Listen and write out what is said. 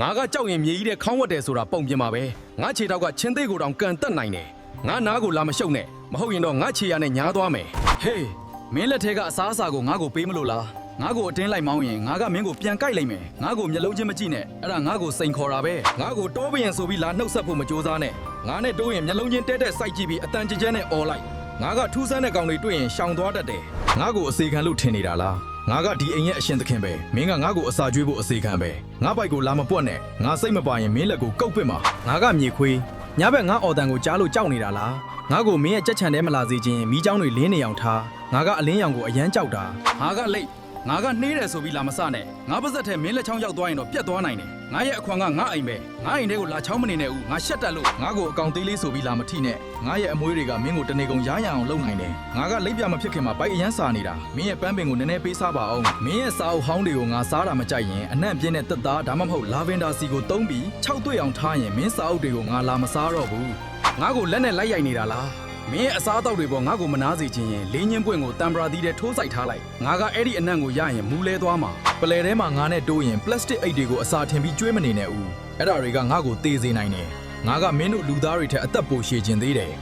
ငါကကြောက်ရင်မြေကြီးတဲ့ခေါင်းဝတ်တယ်ဆိုတာပုံပြင်ပါပဲငါခြေထောက်ကချင်းသေးကိုတောင်ကန်တက်နိုင်တယ်ငါနားကိုလာမရှုပ်နဲ့မဟုတ်ရင်တော့ငါခြေရနဲ့ညားသွားမယ်ဟေးမင်းလက်ထဲကအစားအစာကိုငါ့ကိုပေးမလို့လားငါ့ကိုအတင်းလိုက်မောင်းရင်ငါကမင်းကိုပြန်ကြိုက်လိုက်မယ်ငါ့ကိုမျက်လုံးချင်းမကြည့်နဲ့အဲ့ဒါငါ့ကိုစိန်ခေါ်တာပဲငါ့ကိုတောပရင်ဆိုပြီးလာနှုတ်ဆက်ဖို့မကြိုးစားနဲ့ငါနဲ့တိုးရင်မျက်လုံးချင်းတဲတဲစိုက်ကြည့်ပြီးအတန်ကြဲကြဲနဲ့អော်လိုက်ငါကထူးဆန်းတဲ့ကောင်တွေတွေ့ရင်ရှောင်သွားတတ်တယ်ငါ့ကိုအစေခံလို့ထင်နေတာလားငါကဒီအိမ်ရဲ့အရှင်သခင်ပဲမင်းကငါ့ကိုအစာကျွေးဖို့အစေခံပဲငါပိုက်ကိုလာမပွက်နဲ့ငါစိတ်မပါရင်မင်းလက်ကိုကုတ်ပစ်မှာငါကမြေခွေးညဘက်ငါအော်တန်ကိုကြားလို့ကြောက်နေတာလားငါကိုမင်းရဲ့ကြက်ချန်ထဲမလာစေခြင်းမိเจ้าတွေလင်းနေအောင်ထားငါကအလင်းရောင်ကိုအရန်ကြောက်တာငါကလိတ်ငါကနှေးတယ်ဆိုပြီးလာမစနဲ့ငါပါဇက်ထဲမင်းလက်ချောင်းရောက်သွားရင်တော့ပြတ်သွားနိုင်တယ်ငါရဲ့အခွန်ကငါအိမ်ပဲငါအိမ်ထဲကိုလာချောင်းမနေနဲ့ဦးငါရှက်တက်လို့ငါကိုအကောင်သေးလေးဆိုပြီးလာမထိနဲ့ငါရဲ့အမွေးတွေကမင်းကိုတနေကုန်ရားရအောင်လုပ်နိုင်တယ်ငါကလိပ်ပြမဖြစ်ခင်မှာဘိုက်အရန်စာနေတာမင်းရဲ့ပန်းပင်ကိုနည်းနည်းပေးစားပါအောင်မင်းရဲ့စာအုပ်ဟောင်းတွေကိုငါစားတာမကြိုက်ရင်အနှံ့ပြင်းတဲ့တက်သားဒါမှမဟုတ်လာဗင်ဒါစီကိုတုံးပြီး6တွေ့အောင်ထားရင်မင်းစာအုပ်တွေကိုငါလာမစားတော့ဘူးငါကိုလက်နဲ့လိုက်ရိုက်နေတာလားမင်းအစားအသောက်တွေပေါ်ငါ့ကိုမနာစေချင်ရင်လေးညင်းပွင့်ကိုတံပရာသီးတဲ့ထိုးဆိုင်ထားလိုက်ငါကအဲ့ဒီအနံ့ကိုရရင်မူလဲသွားမှာပလဲထဲမှာငါနဲ့တိုးရင်ပလတ်စတစ်အိတ်တွေကိုအစာထင်ပြီးကျွေးမနေနဲ့ဦးအဲ့ဒါတွေကငါ့ကိုတေးစေနိုင်တယ်ငါကမင်းတို့လူသားတွေထက်အသက်ပိုရှည်ခြင်းသေးတယ်